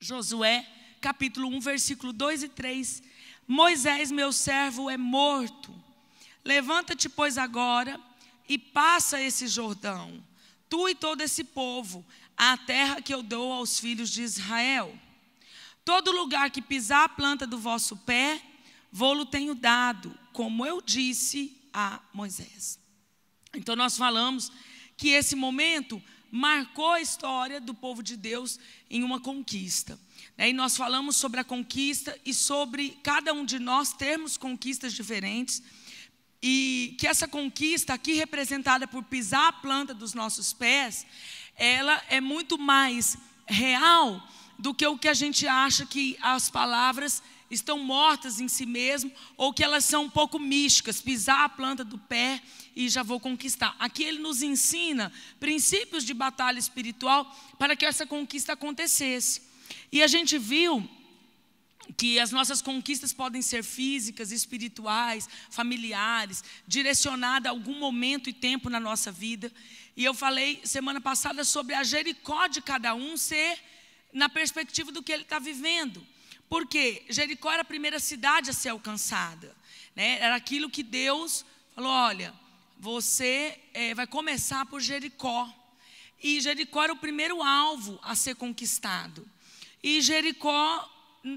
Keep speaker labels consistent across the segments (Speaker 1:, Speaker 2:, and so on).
Speaker 1: Josué, capítulo 1, versículo 2 e 3. Moisés, meu servo, é morto. Levanta-te, pois, agora e passa esse Jordão, tu e todo esse povo, à terra que eu dou aos filhos de Israel. Todo lugar que pisar a planta do vosso pé, vou-lo tenho dado, como eu disse a Moisés. Então nós falamos que esse momento marcou a história do povo de Deus em uma conquista. E nós falamos sobre a conquista e sobre cada um de nós termos conquistas diferentes. E que essa conquista aqui representada por pisar a planta dos nossos pés, ela é muito mais real do que o que a gente acha que as palavras estão mortas em si mesmo, ou que elas são um pouco místicas, pisar a planta do pé e já vou conquistar. Aqui ele nos ensina princípios de batalha espiritual para que essa conquista acontecesse. E a gente viu que as nossas conquistas podem ser físicas, espirituais, familiares, direcionadas a algum momento e tempo na nossa vida. E eu falei semana passada sobre a Jericó de cada um ser na perspectiva do que ele está vivendo. Porque Jericó era a primeira cidade a ser alcançada, né? Era aquilo que Deus falou, olha, você vai começar por Jericó. E Jericó era o primeiro alvo a ser conquistado. E Jericó,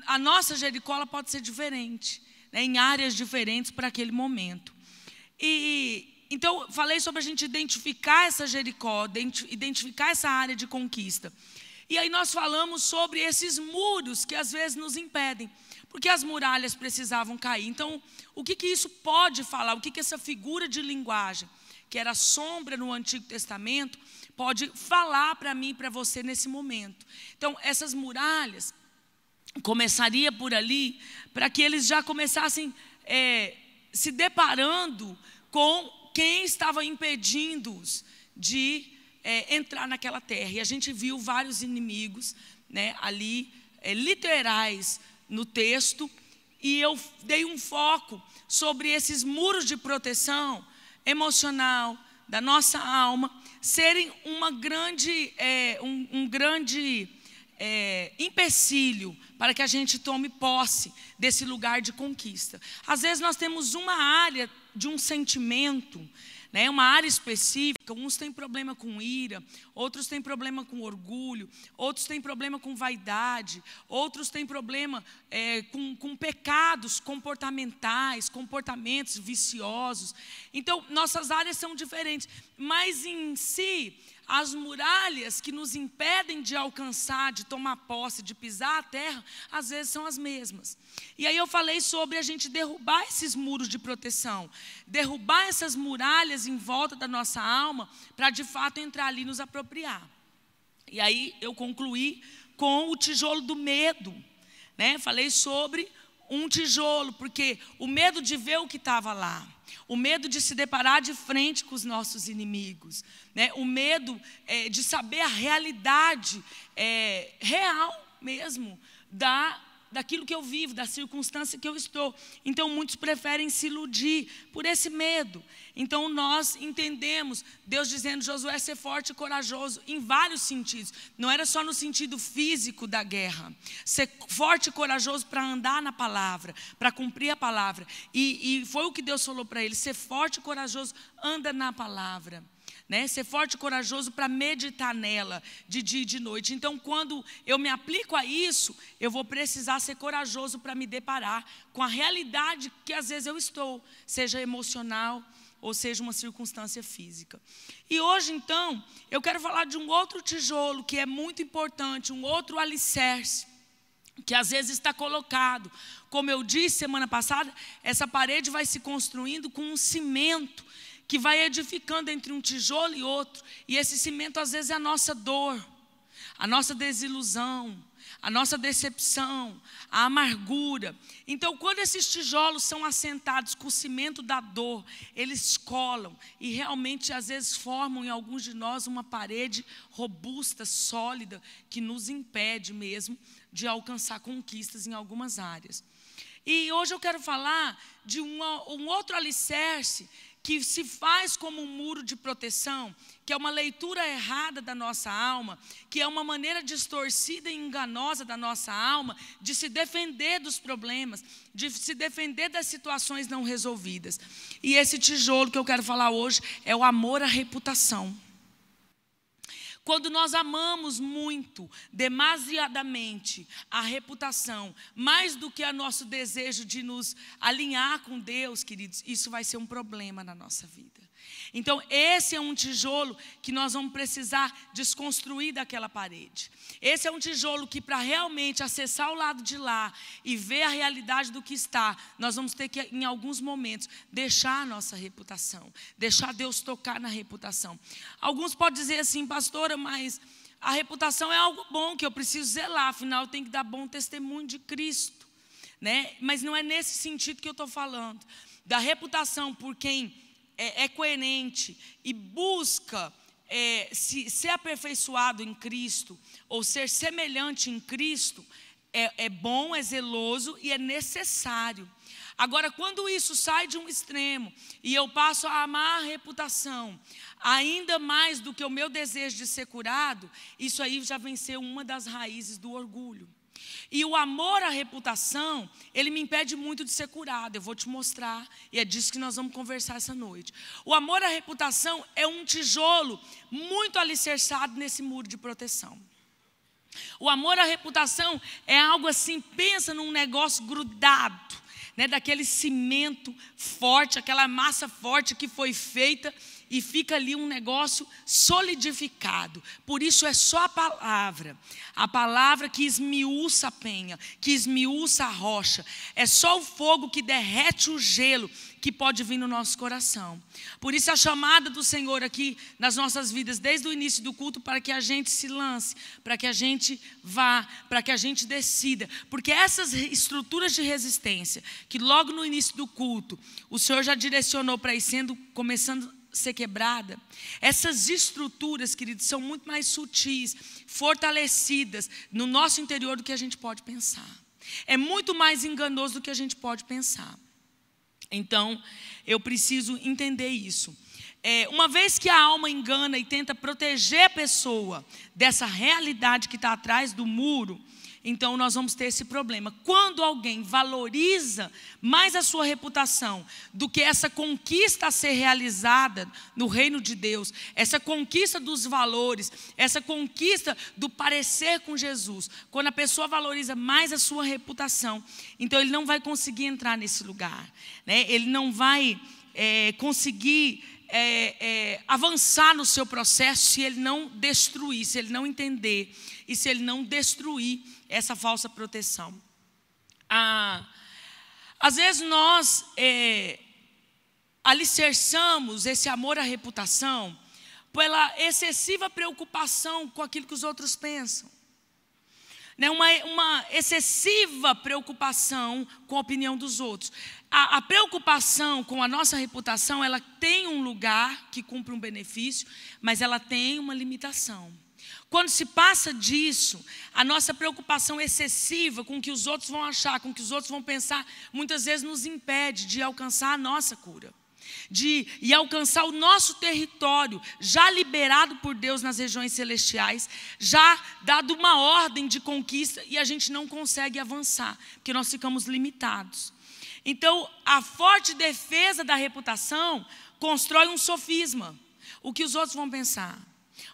Speaker 1: a nossa Jericó, ela pode ser diferente, né, em áreas diferentes para aquele momento. E então falei sobre a gente identificar essa Jericó, identificar essa área de conquista. E aí nós falamos sobre esses muros que às vezes nos impedem, porque as muralhas precisavam cair. Então, o que isso pode falar? O que essa figura de linguagem, que era sombra no Antigo Testamento, pode falar para mim e para você nesse momento? Então, essas muralhas começaria por ali, para que eles já começassem se deparando com quem estava impedindo-os de entrar naquela terra. E a gente viu vários inimigos, né, ali, literais no texto, e eu dei um foco sobre esses muros de proteção emocional da nossa alma serem um grande empecilho para que a gente tome posse desse lugar de conquista. Às vezes nós temos uma área de um sentimento, né, uma área específica. Uns têm problema com ira, outros têm problema com orgulho, outros têm problema com vaidade, outros têm problema com pecados comportamentais, comportamentos viciosos. Então, nossas áreas são diferentes, mas em si, as muralhas que nos impedem de alcançar, de tomar posse, de pisar a terra, às vezes são as mesmas. E aí eu falei sobre a gente derrubar esses muros de proteção, derrubar essas muralhas em volta da nossa alma, para de fato entrar ali e nos apropriar. E aí eu concluí com o tijolo do medo, né? Falei sobre um tijolo, porque o medo de ver o que estava lá, o medo de se deparar de frente com os nossos inimigos, né? O medo de saber a realidade real mesmo daquilo que eu vivo, da circunstância que eu estou. Então muitos preferem se iludir por esse medo. Então nós entendemos Deus dizendo, Josué, ser forte e corajoso em vários sentidos. Não era só no sentido físico da guerra. Ser forte e corajoso para andar na palavra, para cumprir a palavra. E foi o que Deus falou para ele, ser forte e corajoso, anda na palavra. Né? Ser forte e corajoso para meditar nela de dia e de noite. Então, quando eu me aplico a isso, eu vou precisar ser corajoso para me deparar com a realidade que às vezes eu estou, seja emocional ou seja uma circunstância física. E hoje, então, eu quero falar de um outro tijolo que é muito importante, um outro alicerce, que às vezes está colocado. Como eu disse semana passada, essa parede vai se construindo com um cimento que vai edificando entre um tijolo e outro. E esse cimento às vezes é a nossa dor, a nossa desilusão, a nossa decepção, a amargura. Então, quando esses tijolos são assentados com o cimento da dor, eles colam e realmente às vezes formam em alguns de nós uma parede robusta, sólida, que nos impede mesmo de alcançar conquistas em algumas áreas. E hoje eu quero falar de um outro alicerce que se faz como um muro de proteção, que é uma leitura errada da nossa alma, que é uma maneira distorcida e enganosa da nossa alma de se defender dos problemas, de se defender das situações não resolvidas. E esse tijolo que eu quero falar hoje é o amor à reputação. Quando nós amamos muito, demasiadamente, a reputação, mais do que o nosso desejo de nos alinhar com Deus, queridos, isso vai ser um problema na nossa vida. Então, esse é um tijolo que nós vamos precisar desconstruir daquela parede. Esse é um tijolo que, para realmente acessar o lado de lá e ver a realidade do que está, nós vamos ter que, em alguns momentos, deixar a nossa reputação, deixar Deus tocar na reputação. Alguns podem dizer assim, pastora, mas a reputação é algo bom que eu preciso zelar, afinal eu tenho que dar bom testemunho de Cristo, né? Mas não é nesse sentido que eu estou falando. Da reputação por quem é coerente e busca ser aperfeiçoado em Cristo, ou ser semelhante em Cristo, é bom, é zeloso e é necessário. Agora, quando isso sai de um extremo e eu passo a amar a reputação, ainda mais do que o meu desejo de ser curado, isso aí já vem ser uma das raízes do orgulho. E o amor à reputação, ele me impede muito de ser curado. Eu vou te mostrar, e é disso que nós vamos conversar essa noite. O amor à reputação é um tijolo muito alicerçado nesse muro de proteção. O amor à reputação é algo assim, pensa num negócio grudado, né, daquele cimento forte, aquela massa forte que foi feita e fica ali um negócio solidificado. Por isso é só a palavra que esmiuça a penha, que esmiuça a rocha. É só o fogo que derrete o gelo que pode vir no nosso coração. Por isso a chamada do Senhor aqui nas nossas vidas, desde o início do culto, para que a gente se lance, para que a gente vá, para que a gente decida. Porque essas estruturas de resistência, que logo no início do culto, o Senhor já direcionou para ir começando a ser quebrada, essas estruturas, queridos, são muito mais sutis, fortalecidas no nosso interior do que a gente pode pensar. É muito mais enganoso do que a gente pode pensar. Então, eu preciso entender isso. Uma vez que a alma engana e tenta proteger a pessoa dessa realidade que está atrás do muro, então nós vamos ter esse problema. Quando alguém valoriza mais a sua reputação do que essa conquista a ser realizada no reino de Deus, essa conquista dos valores, essa conquista do parecer com Jesus, quando a pessoa valoriza mais a sua reputação, então ele não vai conseguir entrar nesse lugar, né? Ele não vai conseguir avançar no seu processo se ele não destruir, se ele não entender e se ele não destruir essa falsa proteção. Às vezes nós alicerçamos esse amor à reputação pela excessiva preocupação com aquilo que os outros pensam, né? Uma excessiva preocupação com a opinião dos outros. A preocupação com a nossa reputação, ela tem um lugar que cumpre um benefício, mas ela tem uma limitação. Quando se passa disso, a nossa preocupação excessiva com o que os outros vão achar, com o que os outros vão pensar, muitas vezes nos impede de alcançar a nossa cura, de alcançar o nosso território, já liberado por Deus nas regiões celestiais, já dado uma ordem de conquista, e a gente não consegue avançar, porque nós ficamos limitados. Então, a forte defesa da reputação constrói um sofisma. O que os outros vão pensar,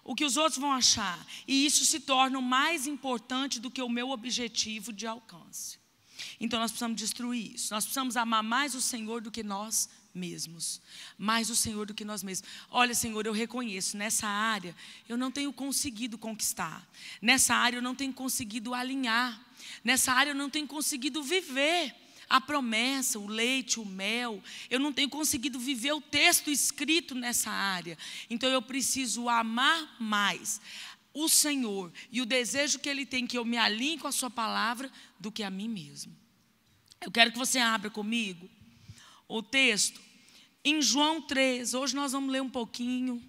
Speaker 1: o que os outros vão achar, e isso se torna mais importante do que o meu objetivo de alcance. Então nós precisamos destruir isso. Nós precisamos amar mais o Senhor do que nós mesmos. Mais o Senhor do que nós mesmos. Olha, Senhor, eu reconheço, nessa área eu não tenho conseguido conquistar. Nessa área eu não tenho conseguido alinhar. Nessa área eu não tenho conseguido viver a promessa, o leite, o mel. Eu não tenho conseguido viver o texto escrito nessa área. Então eu preciso amar mais o Senhor e o desejo que Ele tem que eu me alinhe com a sua palavra do que a mim mesmo. Eu quero que você abra comigo o texto em João 3. Hoje nós vamos ler um pouquinho,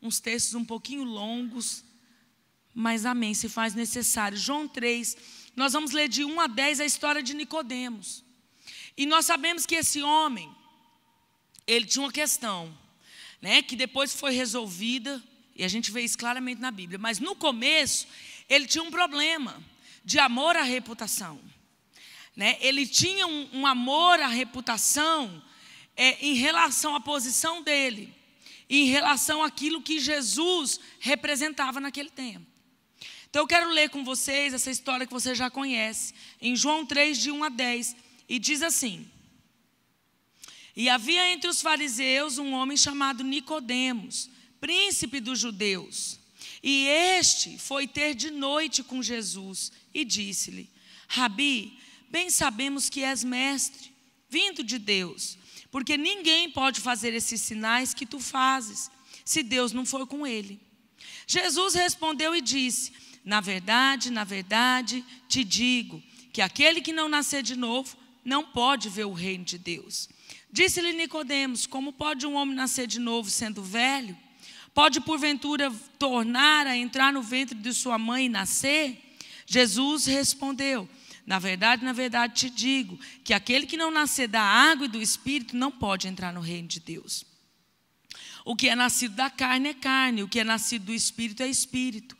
Speaker 1: uns textos um pouquinho longos, mas amém, se faz necessário. João 3, nós vamos ler de 1 a 10 a história de Nicodemos. E nós sabemos que esse homem, ele tinha uma questão, né, que depois foi resolvida, e a gente vê isso claramente na Bíblia. Mas no começo, ele tinha um problema de amor à reputação. Né? Ele tinha um amor à reputação em relação à posição dele, em relação àquilo que Jesus representava naquele tempo. Então eu quero ler com vocês essa história que você já conhece, em João 3, de 1 a 10, e diz assim: E havia entre os fariseus um homem chamado Nicodemos, príncipe dos judeus. E este foi ter de noite com Jesus e disse-lhe: Rabi, bem sabemos que és mestre, vindo de Deus, porque ninguém pode fazer esses sinais que tu fazes, se Deus não for com ele. Jesus respondeu e disse: na verdade, te digo, que aquele que não nascer de novo, não pode ver o reino de Deus. Disse-lhe Nicodemos: como pode um homem nascer de novo sendo velho? Pode porventura tornar a entrar no ventre de sua mãe e nascer? Jesus respondeu: na verdade, te digo, que aquele que não nascer da água e do Espírito não pode entrar no reino de Deus. O que é nascido da carne é carne, o que é nascido do Espírito é Espírito.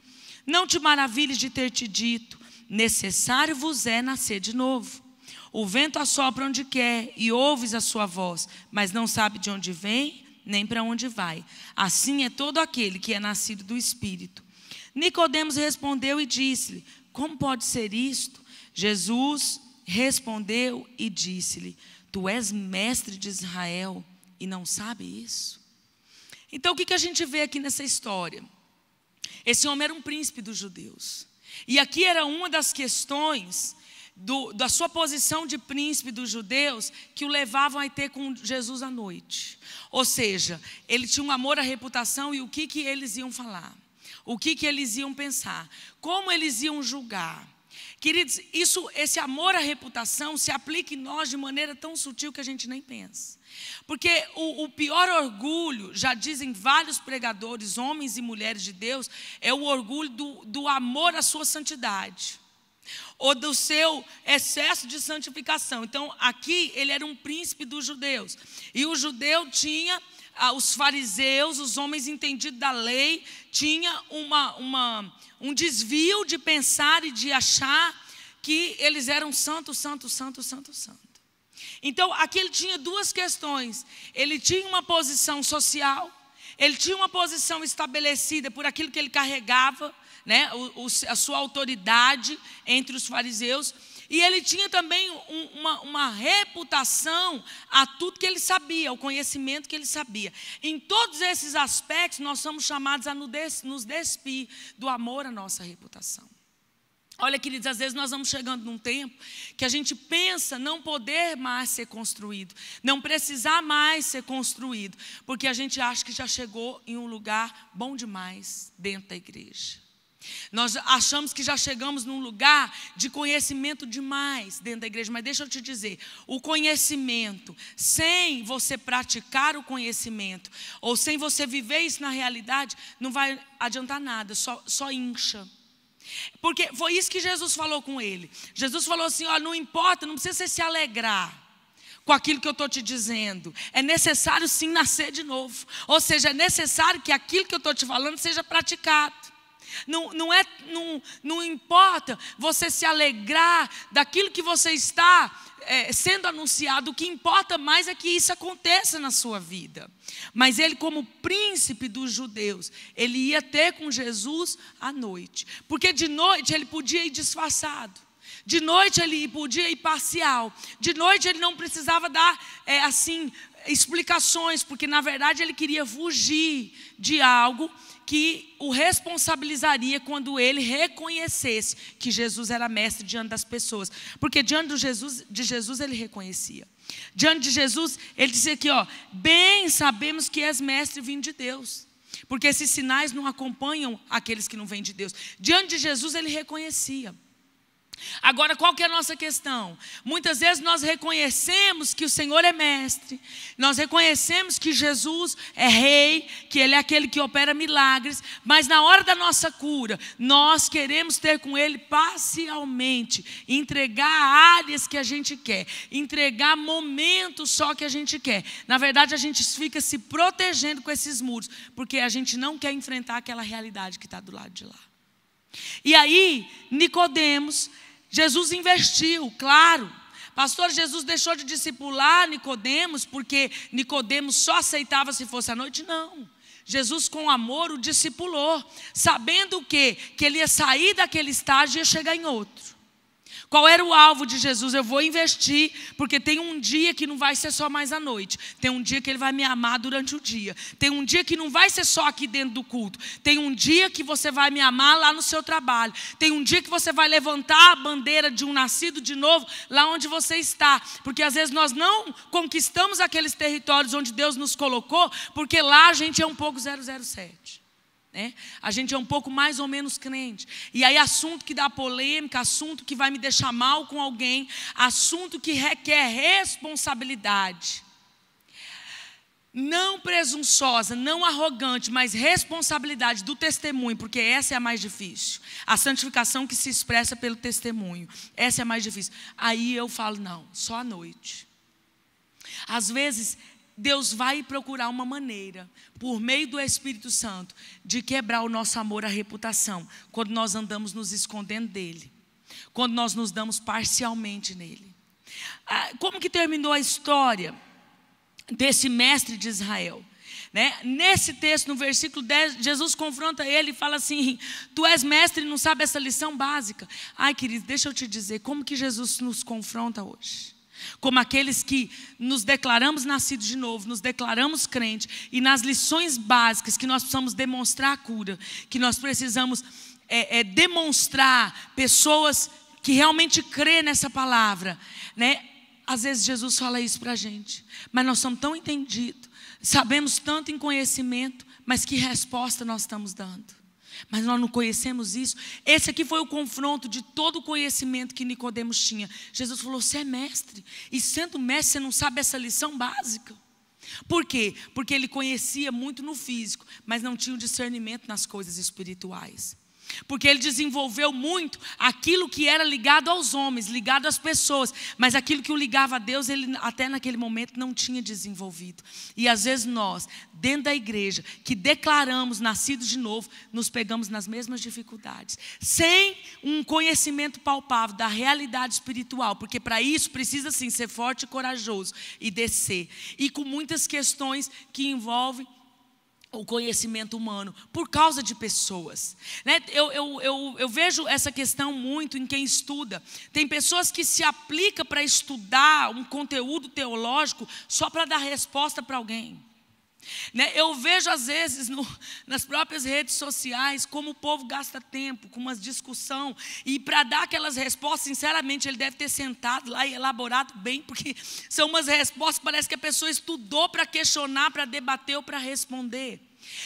Speaker 1: Não te maravilhes de ter te dito: necessário vos é nascer de novo. O vento assopra onde quer e ouves a sua voz, mas não sabe de onde vem, nem para onde vai. Assim é todo aquele que é nascido do Espírito. Nicodemos respondeu e disse-lhe: como pode ser isto? Jesus respondeu e disse-lhe: tu és mestre de Israel e não sabe isso? Então o que a gente vê aqui nessa história? Esse homem era um príncipe dos judeus. E aqui era uma das questões da sua posição de príncipe dos judeus que o levavam a ir ter com Jesus à noite. Ou seja, ele tinha um amor à reputação e o que eles iam falar, o que eles iam pensar, como eles iam julgar. Queridos, esse amor à reputação se aplica em nós de maneira tão sutil que a gente nem pensa. Porque o pior orgulho, já dizem vários pregadores, homens e mulheres de Deus, é o orgulho do amor à sua santidade, ou do seu excesso de santificação. Então aqui ele era um príncipe dos judeus, e o judeu tinha, os fariseus, os homens entendidos da lei, tinha um desvio de pensar e de achar que eles eram santo. Então aqui ele tinha duas questões. Ele tinha uma posição social, ele tinha uma posição estabelecida por aquilo que ele carregava, né, a sua autoridade entre os fariseus, e ele tinha também uma reputação a tudo que ele sabia, o conhecimento que ele sabia. Em todos esses aspectos nós somos chamados a nos despir do amor à nossa reputação. Olha, queridos, às vezes nós vamos chegando num tempo que a gente pensa não poder mais ser construído, não precisar mais ser construído, porque a gente acha que já chegou em um lugar bom demais dentro da igreja. Nós achamos que já chegamos num lugar de conhecimento demais dentro da igreja. Mas deixa eu te dizer, o conhecimento, sem você praticar o conhecimento, ou sem você viver isso na realidade, não vai adiantar nada, só incha. Porque foi isso que Jesus falou com ele. Jesus falou assim: ó, não importa, não precisa você se alegrar com aquilo que eu estou te dizendo. É necessário sim nascer de novo. Ou seja, é necessário que aquilo que eu estou te falando seja praticado. Não importa você se alegrar daquilo que você está sendo anunciado. O que importa mais é que isso aconteça na sua vida. Mas ele, como príncipe dos judeus, ele ia ter com Jesus à noite, porque de noite ele podia ir disfarçado, de noite ele podia ir parcial, de noite ele não precisava dar explicações, porque na verdade ele queria fugir de algo que o responsabilizaria quando ele reconhecesse que Jesus era mestre diante das pessoas. Porque diante de Jesus ele reconhecia. Diante de Jesus ele dizia aqui, ó: bem sabemos que és mestre vindo de Deus, porque esses sinais não acompanham aqueles que não vêm de Deus. Diante de Jesus ele reconhecia. Agora, qual que é a nossa questão? Muitas vezes nós reconhecemos que o Senhor é mestre, nós reconhecemos que Jesus é rei, que Ele é aquele que opera milagres, mas na hora da nossa cura, nós queremos ter com Ele parcialmente, entregar áreas que a gente quer, entregar momentos só que a gente quer. Na verdade, a gente fica se protegendo com esses muros, porque a gente não quer enfrentar aquela realidade que está do lado de lá. E aí, Nicodemos, Jesus investiu, claro. Pastor, Jesus deixou de discipular Nicodemos porque Nicodemos só aceitava se fosse à noite? Não. Jesus, com amor, o discipulou, sabendo o quê? Que ele ia sair daquele estágio e ia chegar em outro. Qual era o alvo de Jesus? Eu vou investir, porque tem um dia que não vai ser só mais à noite. Tem um dia que Ele vai me amar durante o dia. Tem um dia que não vai ser só aqui dentro do culto. Tem um dia que você vai me amar lá no seu trabalho. Tem um dia que você vai levantar a bandeira de um nascido de novo lá onde você está. Porque às vezes nós não conquistamos aqueles territórios onde Deus nos colocou, porque lá a gente é um pouco 007. A gente é um pouco mais ou menos crente. E aí assunto que dá polêmica, assunto que vai me deixar mal com alguém, assunto que requer responsabilidade. Não presunçosa, não arrogante, mas responsabilidade do testemunho, porque essa é a mais difícil. A santificação que se expressa pelo testemunho, essa é a mais difícil. Aí eu falo, não, só à noite. Às vezes Deus vai procurar uma maneira, por meio do Espírito Santo, de quebrar o nosso amor à reputação, quando nós andamos nos escondendo dele, quando nós nos damos parcialmente nele. Como que terminou a história desse mestre de Israel? Nesse texto, no versículo 10, Jesus confronta ele e fala assim: tu és mestre e não sabe essa lição básica. Ai, querido, deixa eu te dizer, como que Jesus nos confronta hoje? Como aqueles que nos declaramos nascidos de novo, nos declaramos crentes, e nas lições básicas que nós precisamos demonstrar a cura, que nós precisamos demonstrar pessoas que realmente crê nessa palavra, Às vezes Jesus fala isso para a gente, mas nós somos tão entendidos, sabemos tanto em conhecimento, mas que resposta nós estamos dando? Mas nós não conhecemos isso. Esse aqui foi o confronto de todo o conhecimento que Nicodemos tinha. Jesus falou: você é mestre, e sendo mestre você não sabe essa lição básica. Por quê? Porque ele conhecia muito no físico, mas não tinha o discernimento nas coisas espirituais. Porque ele desenvolveu muito aquilo que era ligado aos homens, ligado às pessoas, mas aquilo que o ligava a Deus, ele até naquele momento não tinha desenvolvido. E às vezes nós, dentro da igreja, que declaramos nascidos de novo, nos pegamos nas mesmas dificuldades, sem um conhecimento palpável da realidade espiritual, porque para isso precisa sim ser forte e corajoso e descer, e com muitas questões que envolvem o conhecimento humano, por causa de pessoas. Eu vejo essa questão muito em quem estuda. Tem pessoas que se aplicam para estudar um conteúdo teológico só para dar resposta para alguém. Eu vejo às vezes nas próprias redes sociais como o povo gasta tempo com uma discussão, e para dar aquelas respostas, sinceramente, ele deve ter sentado lá e elaborado bem, porque são umas respostas que parece que a pessoa estudou para questionar, para debater ou para responder.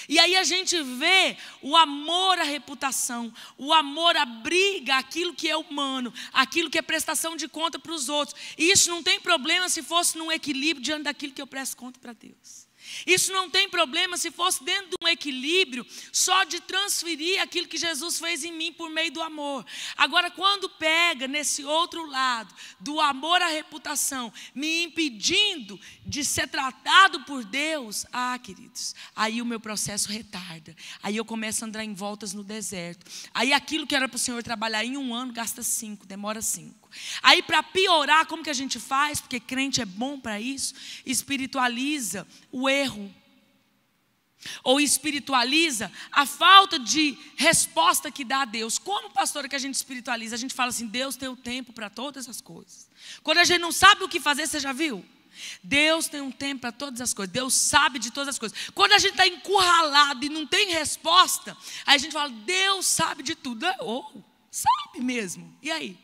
Speaker 1: E aí a gente vê o amor à reputação, o amor à briga, aquilo que é humano, aquilo que é prestação de conta para os outros. E isso não tem problema se fosse num equilíbrio diante daquilo que eu presto conta para Deus. Isso não tem problema se fosse dentro de um equilíbrio só de transferir aquilo que Jesus fez em mim por meio do amor. Agora, quando pega nesse outro lado do amor à reputação, me impedindo de ser tratado por Deus, queridos, aí o meu processo retarda. Aí eu começo a andar em voltas no deserto. Aí aquilo que era para o Senhor trabalhar em 1 ano, gasta 5, demora 5. Aí para piorar, como que a gente faz? Porque crente é bom para isso. Espiritualiza o erro. Ou espiritualiza a falta de resposta que dá a Deus. Como, pastora, que a gente espiritualiza? A gente fala assim: Deus tem o tempo para todas as coisas. Quando a gente não sabe o que fazer, você já viu? Deus tem um tempo para todas as coisas. Deus sabe de todas as coisas. Quando a gente está encurralado e não tem resposta, aí a gente fala: Deus sabe de tudo. Sabe mesmo. E aí?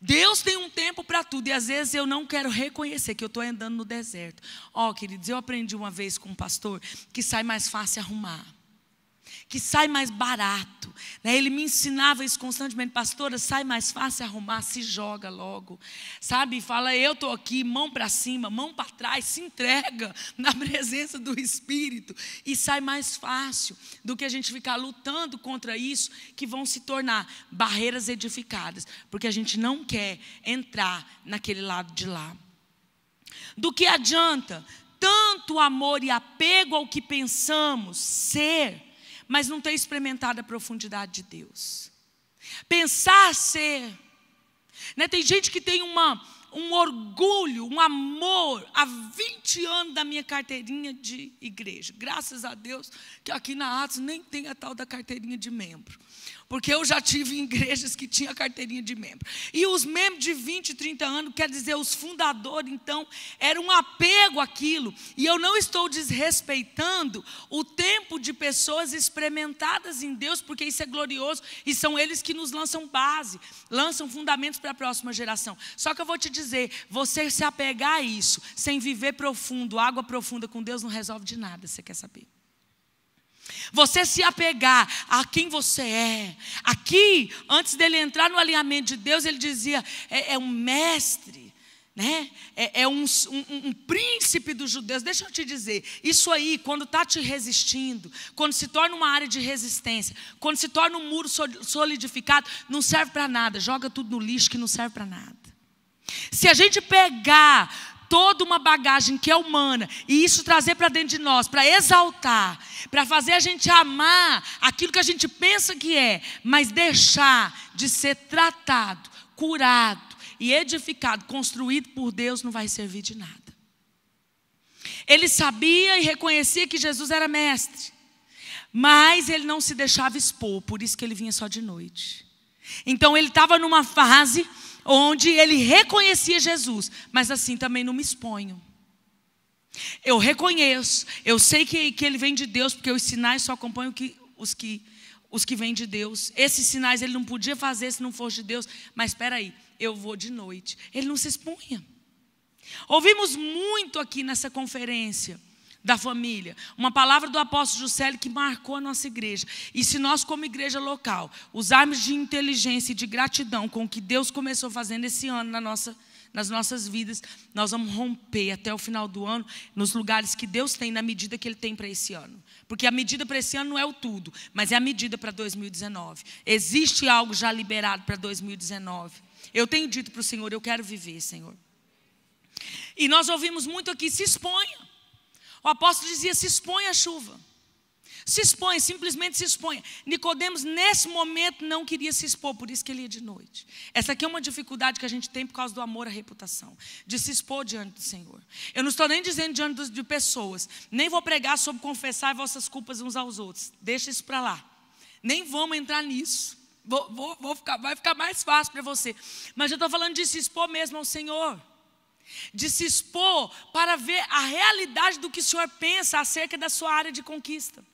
Speaker 1: Deus tem um tempo para tudo, e às vezes eu não quero reconhecer que eu estou andando no deserto. Queridos, eu aprendi uma vez com um pastor que sai mais fácil arrumar, que sai mais barato, né? Ele me ensinava isso constantemente: pastora, sai mais fácil arrumar, se joga logo, sabe? Fala, eu estou aqui, mão para cima, mão para trás, se entrega na presença do Espírito, e sai mais fácil do que a gente ficar lutando contra isso, que vão se tornar barreiras edificadas, porque a gente não quer entrar naquele lado de lá. Do que adianta tanto amor e apego ao que pensamos ser, mas não ter experimentado a profundidade de Deus? Pensar ser, né? Tem gente que tem um orgulho, um amor, há 20 anos da minha carteirinha de igreja. Graças a Deus que aqui na Atos nem tem a tal da carteirinha de membro. Porque eu já tive em igrejas que tinha carteirinha de membro. E os membros de 20, 30 anos, quer dizer, os fundadores, então, era um apego àquilo. E eu não estou desrespeitando o tempo de pessoas experimentadas em Deus, porque isso é glorioso. E são eles que nos lançam base, lançam fundamentos para a próxima geração. Só que eu vou te dizer, você se apegar a isso, sem viver profundo, água profunda com Deus, não resolve de nada, você quer saber? Você se apegar a quem você é. Aqui, antes dele entrar no alinhamento de Deus, ele dizia, é um mestre, né? É um príncipe dos judeus. Deixa eu te dizer, isso aí, quando está te resistindo, quando se torna uma área de resistência, quando se torna um muro solidificado, não serve para nada. Joga tudo no lixo, que não serve para nada. Se a gente pegar toda uma bagagem que é humana, e isso trazer para dentro de nós, para exaltar, para fazer a gente amar aquilo que a gente pensa que é, mas deixar de ser tratado, curado e edificado, construído por Deus, não vai servir de nada. Ele sabia e reconhecia que Jesus era mestre, mas ele não se deixava expor, por isso que ele vinha só de noite. Então ele estava numa fase onde ele reconhecia Jesus, mas assim também não me exponho. Eu reconheço, eu sei que ele vem de Deus, porque os sinais só acompanham os que vêm de Deus. Esses sinais ele não podia fazer se não fosse de Deus, mas espera aí, eu vou de noite. Ele não se expunha. Ouvimos muito aqui nessa conferência da família, uma palavra do apóstolo Juscelio que marcou a nossa igreja. E se nós, como igreja local, usarmos de inteligência e de gratidão com o que Deus começou fazendo esse ano nas nossas vidas, nós vamos romper até o final do ano nos lugares que Deus tem, na medida que Ele tem para esse ano. Porque a medida para esse ano não é o tudo, mas é a medida para 2019. Existe algo já liberado para 2019. Eu tenho dito para o Senhor, eu quero viver, Senhor. E nós ouvimos muito aqui, se exponha. O apóstolo dizia, se expõe à chuva. Se expõe, simplesmente se expõe. Nicodemos, nesse momento, não queria se expor, por isso que ele ia de noite. Essa aqui é uma dificuldade que a gente tem por causa do amor à reputação, de se expor diante do Senhor. Eu não estou nem dizendo diante de pessoas, nem vou pregar sobre confessar vossas culpas uns aos outros. Deixa isso para lá. Nem vamos entrar nisso. Vai ficar mais fácil para você. Mas eu estou falando de se expor mesmo ao Senhor. De se expor para ver a realidade do que o Senhor pensa acerca da sua área de conquista.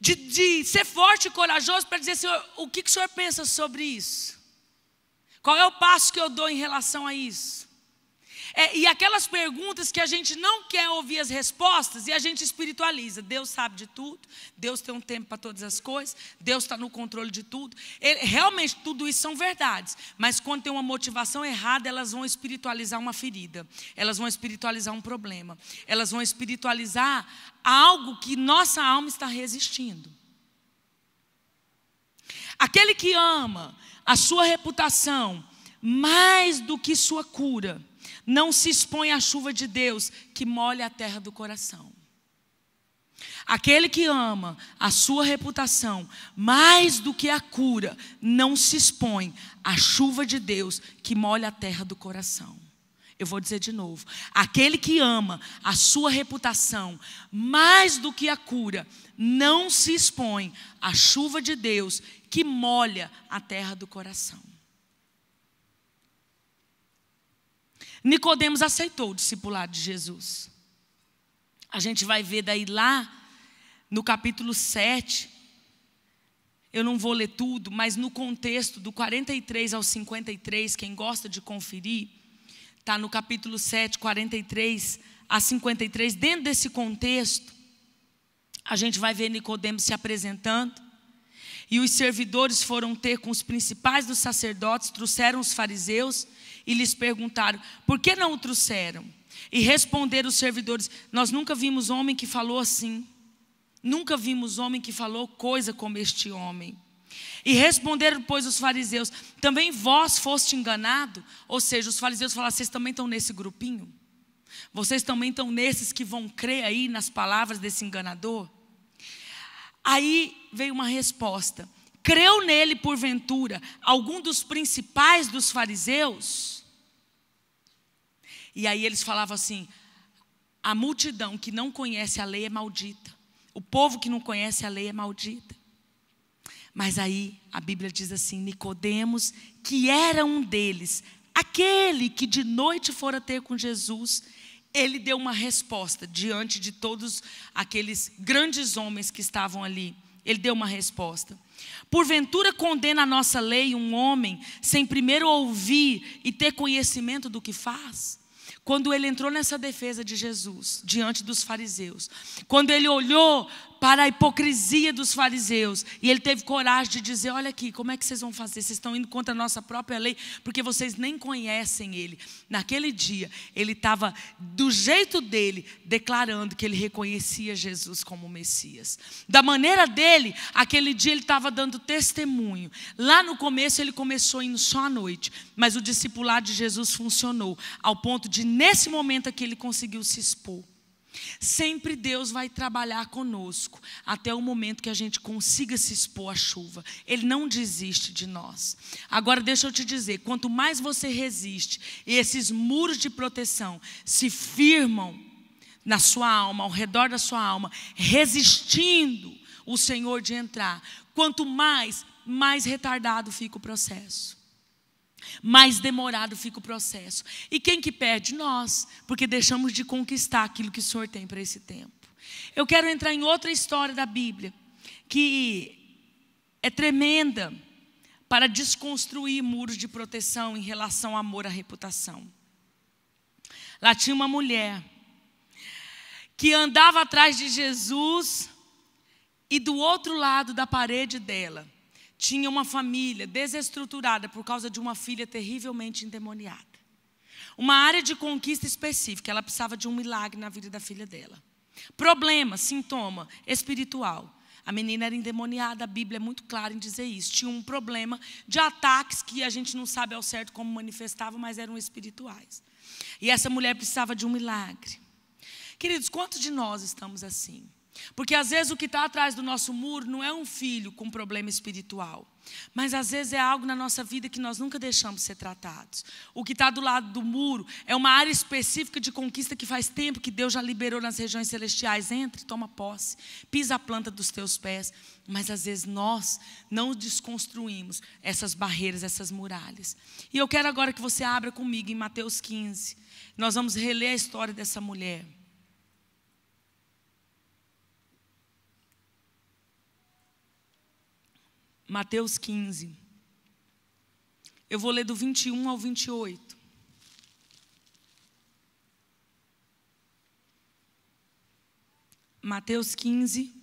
Speaker 1: De ser forte e corajoso para dizer, Senhor, o que o Senhor pensa sobre isso? Qual é o passo que eu dou em relação a isso? E aquelas perguntas que a gente não quer ouvir as respostas e a gente espiritualiza. Deus sabe de tudo, Deus tem um tempo para todas as coisas, Deus está no controle de tudo. Realmente tudo isso são verdades, mas quando tem uma motivação errada, elas vão espiritualizar uma ferida, elas vão espiritualizar um problema, elas vão espiritualizar algo que nossa alma está resistindo. Aquele que ama a sua reputação mais do que sua cura, não se expõe à chuva de Deus que molha a terra do coração. Aquele que ama a sua reputação mais do que a cura, não se expõe à chuva de Deus que molha a terra do coração. Eu vou dizer de novo. Aquele que ama a sua reputação mais do que a cura, não se expõe à chuva de Deus que molha a terra do coração. Nicodemos aceitou o discipulado de Jesus. A gente vai ver daí lá no capítulo 7. Eu não vou ler tudo, mas no contexto do 43 ao 53, quem gosta de conferir, está no capítulo 7, 43 a 53. Dentro desse contexto, a gente vai ver Nicodemos se apresentando. E os servidores foram ter com os principais dos sacerdotes, trouxeram os fariseus e lhes perguntaram: por que não o trouxeram? E responderam os servidores: nós nunca vimos homem que falou assim. Nunca vimos homem que falou coisa como este homem. E responderam, pois, os fariseus: também vós foste enganado? Ou seja, os fariseus falaram: vocês também estão nesse grupinho? Vocês também estão nesses que vão crer aí nas palavras desse enganador? Aí veio uma resposta: creu nele porventura algum dos principais dos fariseus? E aí eles falavam assim: a multidão que não conhece a lei é maldita. O povo que não conhece a lei é maldita. Mas aí a Bíblia diz assim: Nicodemos, que era um deles, aquele que de noite fora ter com Jesus, ele deu uma resposta diante de todos aqueles grandes homens que estavam ali. Ele deu uma resposta: porventura condena a nossa lei um homem sem primeiro ouvir e ter conhecimento do que faz? Quando ele entrou nessa defesa de Jesus diante dos fariseus, quando ele olhou para a hipocrisia dos fariseus e ele teve coragem de dizer: olha aqui, como é que vocês vão fazer? Vocês estão indo contra a nossa própria lei porque vocês nem conhecem ele. Naquele dia ele estava do jeito dele declarando que ele reconhecia Jesus como Messias. Da maneira dele, aquele dia ele estava dando testemunho. Lá no começo ele começou indo só à noite, mas o discipulado de Jesus funcionou ao ponto de, nesse momento aqui, ele conseguiu se expor. Sempre Deus vai trabalhar conosco até o momento que a gente consiga se expor à chuva. Ele não desiste de nós. Agora deixa eu te dizer, quanto mais você resiste e esses muros de proteção se firmam na sua alma, ao redor da sua alma, resistindo o Senhor de entrar, quanto mais retardado fica o processo. Mais demorado fica o processo. E quem que perde? Nós, porque deixamos de conquistar aquilo que o Senhor tem para esse tempo. Eu quero entrar em outra história da Bíblia, que é tremenda para desconstruir muros de proteção em relação ao amor à reputação. Lá tinha uma mulher que andava atrás de Jesus e do outro lado da parede dela tinha uma família desestruturada por causa de uma filha terrivelmente endemoniada. Uma área de conquista específica, ela precisava de um milagre na vida da filha dela. Problema, sintoma espiritual. A menina era endemoniada, a Bíblia é muito clara em dizer isso. Tinha um problema de ataques que a gente não sabe ao certo como manifestavam, mas eram espirituais. E essa mulher precisava de um milagre. Queridos, quantos de nós estamos assim? Porque às vezes o que está atrás do nosso muro não é um filho com problema espiritual, mas às vezes é algo na nossa vida que nós nunca deixamos ser tratados. O que está do lado do muro é uma área específica de conquista que faz tempo que Deus já liberou nas regiões celestiais. Entre, toma posse, pisa a planta dos teus pés. Mas às vezes nós não desconstruímos essas barreiras, essas muralhas. E eu quero agora que você abra comigo em Mateus 15. Nós vamos reler a história dessa mulher. Mateus 15. Eu vou ler do 21 ao 28. Mateus 15,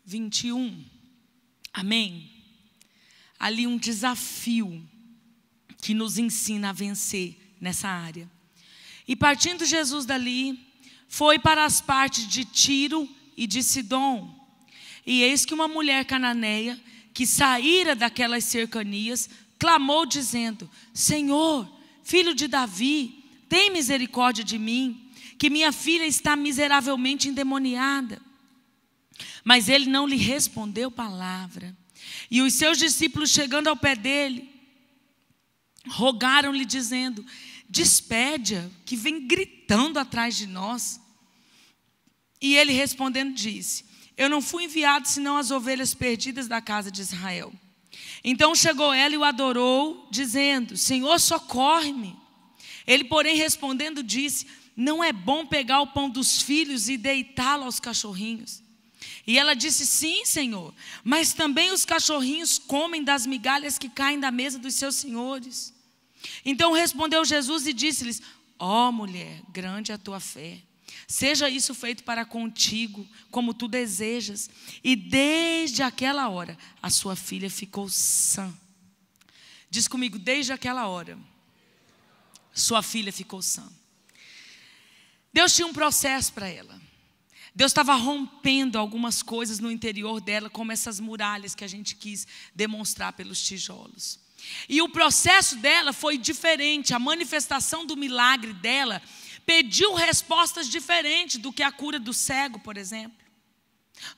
Speaker 1: 21. Amém? Ali um desafio que nos ensina a vencer nessa área. E partindo Jesus dali, foi para as partes de Tiro e de Sidom. E eis que uma mulher cananeia, que saíra daquelas cercanias, clamou dizendo: Senhor, filho de Davi, tem misericórdia de mim, que minha filha está miseravelmente endemoniada. Mas ele não lhe respondeu palavra. E os seus discípulos, chegando ao pé dele, rogaram-lhe dizendo: despede-a, que vem gritando atrás de nós. E ele respondendo disse: eu não fui enviado senão as ovelhas perdidas da casa de Israel. Então chegou ela e o adorou, dizendo: Senhor, socorre-me. Ele, porém, respondendo, disse: não é bom pegar o pão dos filhos e deitá-lo aos cachorrinhos. E ela disse: sim, Senhor, mas também os cachorrinhos comem das migalhas que caem da mesa dos seus senhores. Então respondeu Jesus e disse-lhes: ó mulher, grande é a tua fé. Seja isso feito para contigo, como tu desejas. E desde aquela hora, a sua filha ficou sã. Diz comigo, desde aquela hora, sua filha ficou sã. Deus tinha um processo para ela. Deus estava rompendo algumas coisas no interior dela, como essas muralhas que a gente quis demonstrar pelos tijolos. E o processo dela foi diferente. A manifestação do milagre dela pediu respostas diferentes do que a cura do cego, por exemplo.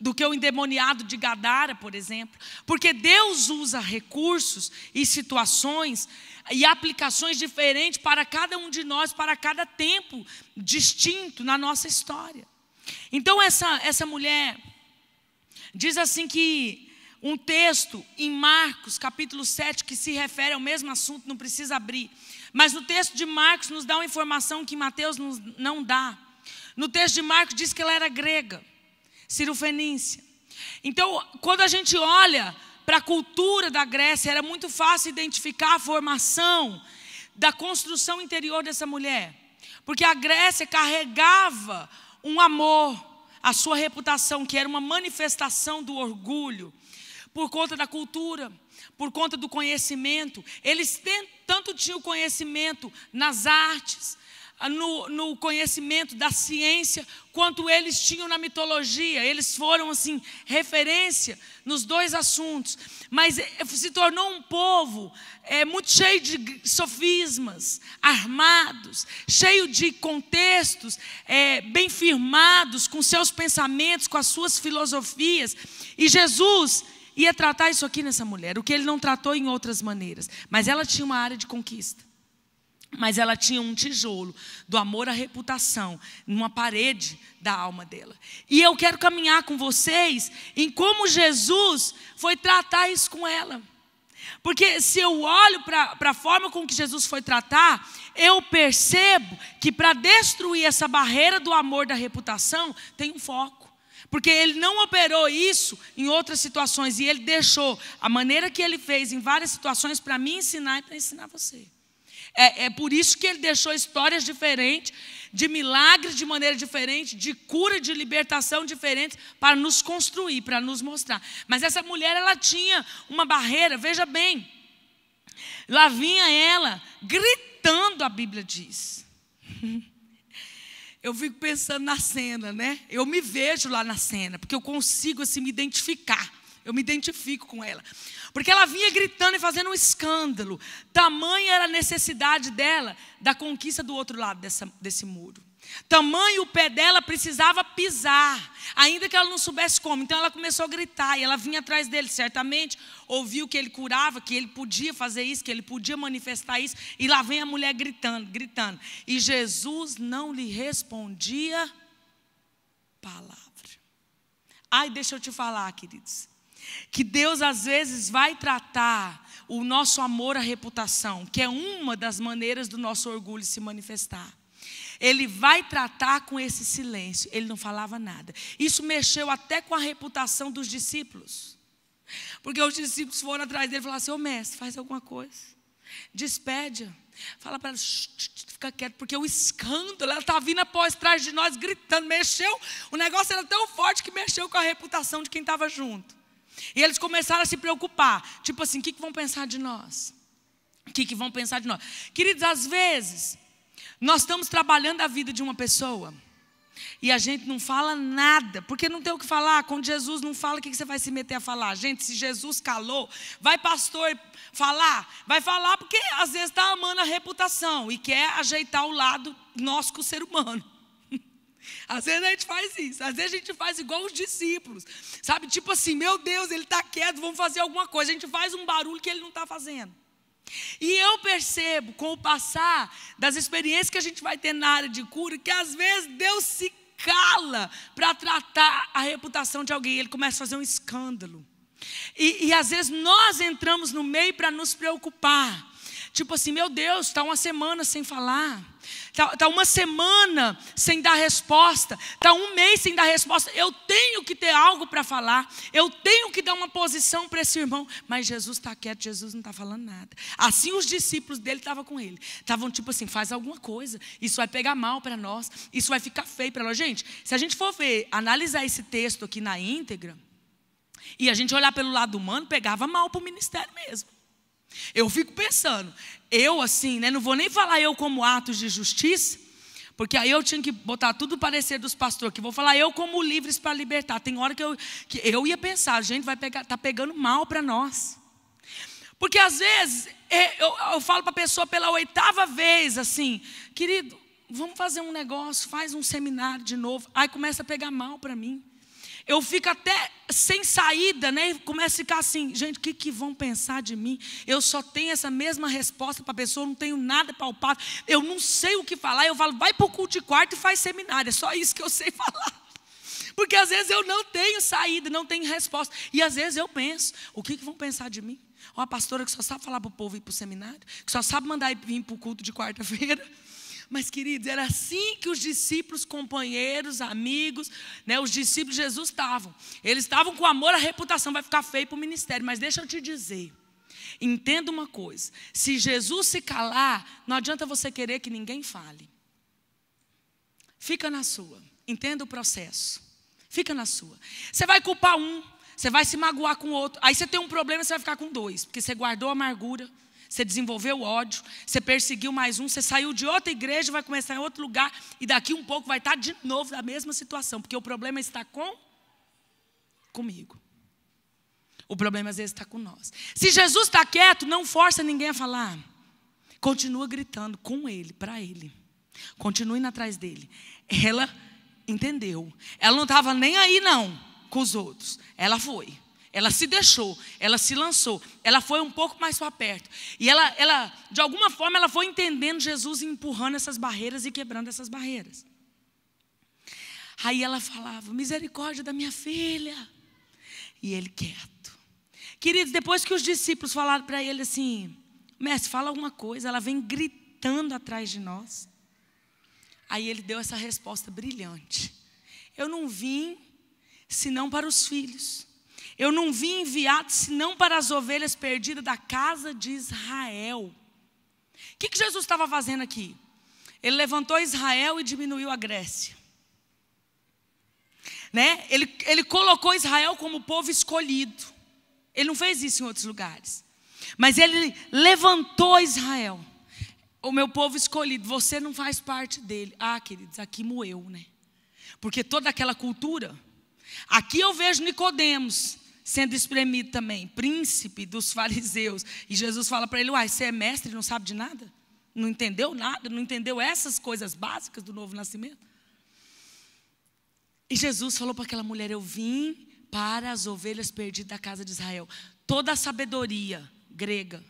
Speaker 1: Do que o endemoniado de Gadara, por exemplo. Porque Deus usa recursos e situações e aplicações diferentes para cada um de nós, para cada tempo distinto na nossa história. Então essa mulher diz assim que um texto em Marcos capítulo 7 que se refere ao mesmo assunto, não precisa abrir. Mas no texto de Marcos nos dá uma informação que Mateus não dá. No texto de Marcos diz que ela era grega, cirofenícia. Então quando a gente olha para a cultura da Grécia, era muito fácil identificar a formação da construção interior dessa mulher. Porque a Grécia carregava um amor, a sua reputação, que era uma manifestação do orgulho, por conta da cultura, por conta do conhecimento. Eles tanto tinham conhecimento nas artes, no conhecimento da ciência, quanto eles tinham na mitologia. Eles foram assim, referência nos dois assuntos. Mas se tornou um povo muito cheio de sofismas, armados, cheio de contextos, bem firmados com seus pensamentos, com as suas filosofias. E Jesus ia tratar isso aqui nessa mulher, o que ele não tratou em outras maneiras. Mas ela tinha uma área de conquista. Mas ela tinha um tijolo do amor à reputação, numa parede da alma dela. E eu quero caminhar com vocês em como Jesus foi tratar isso com ela. Porque se eu olho para a forma com que Jesus foi tratar, eu percebo que para destruir essa barreira do amor da reputação, tem um foco. Porque ele não operou isso em outras situações. E ele deixou a maneira que ele fez em várias situações para me ensinar e para ensinar você. É por isso que ele deixou histórias diferentes, de milagres de maneira diferente, de cura, de libertação diferentes, para nos construir, para nos mostrar. Mas essa mulher, ela tinha uma barreira, veja bem. Lá vinha ela gritando, a Bíblia diz. Eu fico pensando na cena, né? Eu me vejo lá na cena, porque eu consigo assim me identificar. Eu me identifico com ela. Porque ela vinha gritando e fazendo um escândalo. Tamanha era a necessidade dela da conquista do outro lado desse muro. Tamanho o pé dela precisava pisar, ainda que ela não soubesse como. Então ela começou a gritar e ela vinha atrás dele. Certamente ouviu que ele curava, que ele podia fazer isso, que ele podia manifestar isso. E lá vem a mulher gritando. E Jesus não lhe respondia palavra. Ai, deixa eu te falar, queridos. Que Deus às vezes vai tratar o nosso amor à reputação, que é uma das maneiras do nosso orgulho se manifestar. Ele vai tratar com esse silêncio. Ele não falava nada. Isso mexeu até com a reputação dos discípulos. Porque os discípulos foram atrás dele e falaram assim: ô mestre, faz alguma coisa. Despede-a. Fala para ela, fica quieto, porque o escândalo, ela está vindo após trás de nós, gritando, mexeu. O negócio era tão forte que mexeu com a reputação de quem estava junto. E eles começaram a se preocupar. Tipo assim, o que vão pensar de nós? O que vão pensar de nós? Queridos, às vezes, nós estamos trabalhando a vida de uma pessoa e a gente não fala nada, porque não tem o que falar. Quando Jesus não fala, o que você vai se meter a falar? Gente, se Jesus calou, vai pastor falar? Vai falar porque às vezes está amando a reputação e quer ajeitar o lado nosso com o ser humano. Às vezes a gente faz isso, às vezes a gente faz igual os discípulos, sabe? Tipo assim, meu Deus, ele está quieto, vamos fazer alguma coisa. A gente faz um barulho que ele não está fazendo. E eu percebo, com o passar das experiências que a gente vai ter na área de cura, que às vezes Deus se cala para tratar a reputação de alguém. Ele começa a fazer um escândalo. E às vezes nós entramos no meio para nos preocupar. Tipo assim, meu Deus, está uma semana sem falar. Está uma semana sem dar resposta. Está um mês sem dar resposta. Eu tenho que ter algo para falar. Eu tenho que dar uma posição para esse irmão. Mas Jesus está quieto, Jesus não está falando nada. Assim os discípulos dele estavam com ele. Estavam tipo assim, faz alguma coisa. Isso vai pegar mal para nós. Isso vai ficar feio para nós. Gente, se a gente for ver, analisar esse texto aqui na íntegra, e a gente olhar pelo lado humano, pegava mal para o ministério mesmo. Eu fico pensando, eu assim, né, não vou nem falar eu como atos de justiça, porque aí eu tinha que botar tudo o parecer dos pastores, que vou falar eu como livres para libertar. Tem hora que eu ia pensar, gente, tá pegando mal para nós. Porque às vezes, eu falo para a pessoa pela 8ª vez, assim, querido, vamos fazer um negócio, faz um seminário de novo. Aí começa a pegar mal para mim. Eu fico até sem saída, né? Começo a ficar assim, gente, o que vão pensar de mim? Eu só tenho essa mesma resposta para a pessoa, não tenho nada palpável. Eu não sei o que falar. Eu falo, vai para o culto de quarto e faz seminário. É só isso que eu sei falar. Porque às vezes eu não tenho saída, não tenho resposta. E às vezes eu penso, o que vão pensar de mim? Uma pastora que só sabe falar para o povo ir para o seminário, que só sabe mandar vir para o culto de quarta-feira. Mas, queridos, era assim que os discípulos, companheiros, amigos, né, os discípulos de Jesus estavam. Eles estavam com amor à reputação, vai ficar feio para o ministério. Mas deixa eu te dizer, entenda uma coisa. Se Jesus se calar, não adianta você querer que ninguém fale. Fica na sua, entenda o processo. Fica na sua. Você vai culpar um, você vai se magoar com o outro. Aí você tem um problema, você vai ficar com 2. Porque você guardou a amargura. Você desenvolveu ódio, você perseguiu mais um, você saiu de outra igreja, vai começar em outro lugar, e daqui um pouco vai estar de novo na mesma situação, porque o problema está comigo. O problema às vezes está com nós. Se Jesus está quieto, não força ninguém a falar. Continua gritando com ele, para ele. Continue indo atrás dele. Ela entendeu. Ela não estava nem aí não com os outros. Ela foi. Ela se deixou, ela se lançou, ela foi um pouco mais para perto. E ela, de alguma forma, ela foi entendendo Jesus e empurrando essas barreiras e quebrando essas barreiras. Aí ela falava, misericórdia da minha filha. E ele quieto. Queridos, depois que os discípulos falaram para ele assim, mestre, fala alguma coisa, ela vem gritando atrás de nós. Aí ele deu essa resposta brilhante. Eu não vim senão para os filhos. Eu não vim enviado senão para as ovelhas perdidas da casa de Israel. O que Jesus estava fazendo aqui? Ele levantou Israel e diminuiu a Grécia. Né? Ele colocou Israel como povo escolhido. Ele não fez isso em outros lugares. Mas ele levantou Israel. O meu povo escolhido, você não faz parte dele. Ah, queridos, aqui moeu, né? Porque toda aquela cultura. Aqui eu vejo Nicodemos sendo espremido também, príncipe dos fariseus. E Jesus fala para ele, uai, você é mestre e não sabe de nada? Não entendeu nada? Não entendeu essas coisas básicas do novo nascimento? E Jesus falou para aquela mulher, eu vim para as ovelhas perdidas da casa de Israel. Toda a sabedoria grega,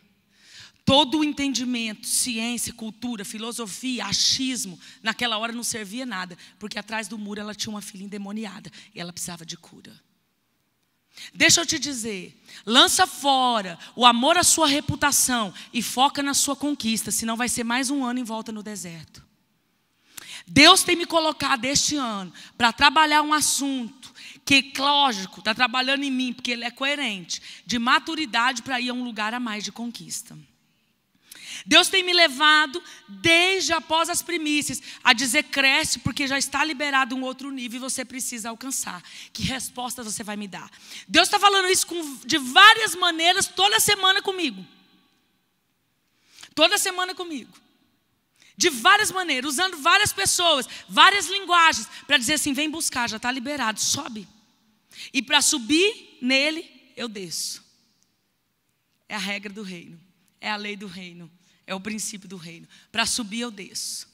Speaker 1: todo o entendimento, ciência, cultura, filosofia, achismo, naquela hora não servia nada. Porque atrás do muro ela tinha uma filha endemoniada e ela precisava de cura. Deixa eu te dizer, lança fora o amor à sua reputação e foca na sua conquista, senão vai ser mais um ano em volta no deserto. Deus tem me colocado este ano para trabalhar um assunto que, lógico, está trabalhando em mim, porque ele é coerente, de maturidade para ir a um lugar a mais de conquista. Deus tem me levado, desde após as primícias, a dizer cresce, porque já está liberado um outro nível e você precisa alcançar. Que resposta você vai me dar? Deus está falando isso de várias maneiras, toda semana comigo. Toda semana comigo. De várias maneiras, usando várias pessoas, várias linguagens, para dizer assim, vem buscar, já está liberado, sobe. E para subir nele, eu desço. É a regra do reino, é a lei do reino. É o princípio do reino. Para subir eu desço.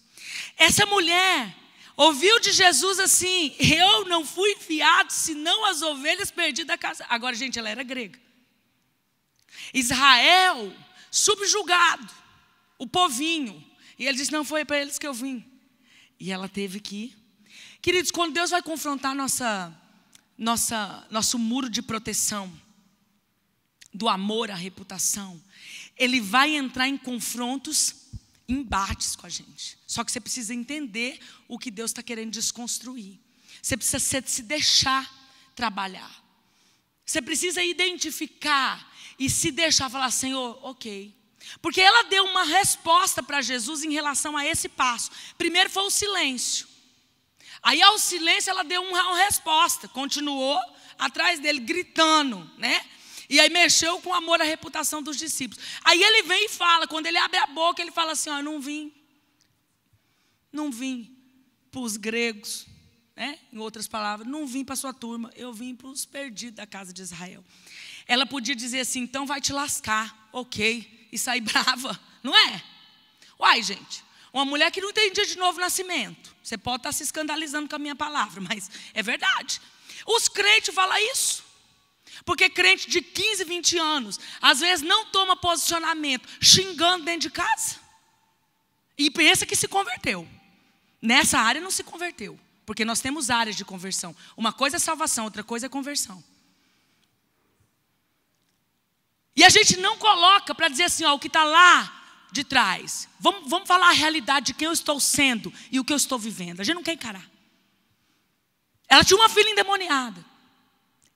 Speaker 1: Essa mulher ouviu de Jesus assim, eu não fui enviado senão as ovelhas perdidas da casa. Agora, gente, ela era grega. Israel, subjugado, o povinho. E ele disse, não foi para eles que eu vim. E ela teve que ir. Queridos, quando Deus vai confrontar nosso muro de proteção, do amor à reputação, ele vai entrar em confrontos, embates com a gente. Só que você precisa entender o que Deus está querendo desconstruir. Você precisa se deixar trabalhar. Você precisa identificar e se deixar falar, Senhor, ok. Porque ela deu uma resposta para Jesus em relação a esse passo. Primeiro foi o silêncio. Aí ao silêncio ela deu uma resposta. Continuou atrás dele gritando, né? E aí mexeu com o amor à reputação dos discípulos. Aí ele vem e fala, quando ele abre a boca, ele fala assim, ó, não vim para os gregos, né? Em outras palavras, não vim para a sua turma, eu vim para os perdidos da casa de Israel. Ela podia dizer assim, então vai te lascar, ok, e sair brava, não é? Uai, gente, uma mulher que não tem dia de novo nascimento, você pode estar se escandalizando com a minha palavra, mas é verdade. Os crentes falam isso. Porque crente de 15, 20 anos, às vezes não toma posicionamento, xingando dentro de casa. E pensa que se converteu. Nessa área não se converteu. Porque nós temos áreas de conversão. Uma coisa é salvação, outra coisa é conversão. E a gente não coloca para dizer assim, ó, o que está lá de trás. Vamos falar a realidade de quem eu estou sendo e o que eu estou vivendo. A gente não quer encarar. Ela tinha uma filha endemoniada.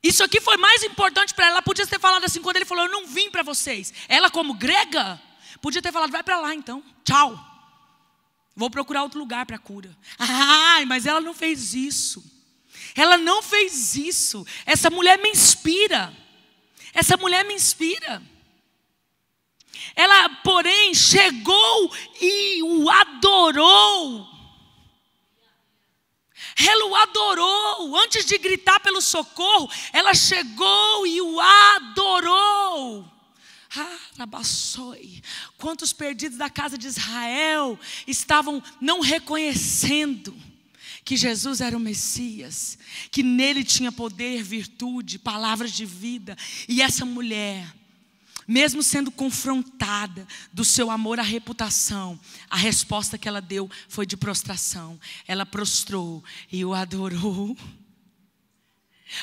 Speaker 1: Isso aqui foi mais importante para ela. Ela podia ter falado assim, quando ele falou, eu não vim para vocês. Ela como grega, podia ter falado, vai para lá então, tchau. Vou procurar outro lugar para cura. Ai, mas ela não fez isso. Ela não fez isso. Essa mulher me inspira. Essa mulher me inspira. Ela, porém, chegou e o adorou. Ela o adorou, antes de gritar pelo socorro, ela chegou e o adorou. Quantos perdidos da casa de Israel estavam não reconhecendo que Jesus era o Messias, que nele tinha poder, virtude, palavras de vida. E essa mulher, mesmo sendo confrontada do seu amor à reputação, a resposta que ela deu foi de prostração. Ela prostrou e o adorou.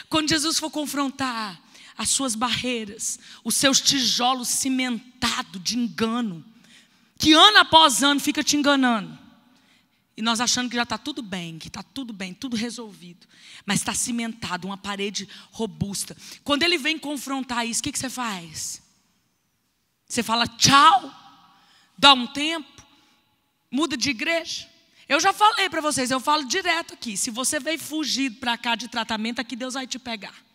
Speaker 1: Quando Jesus for confrontar as suas barreiras, os seus tijolos cimentados de engano, que ano após ano fica te enganando, e nós achando que já está tudo bem, que está tudo bem, tudo resolvido, mas está cimentado, uma parede robusta. Quando ele vem confrontar isso, o que você faz? Você fala tchau, dá um tempo, muda de igreja. Eu já falei para vocês, eu falo direto aqui. Se você veio fugido para cá de tratamento, aqui Deus vai te pegar.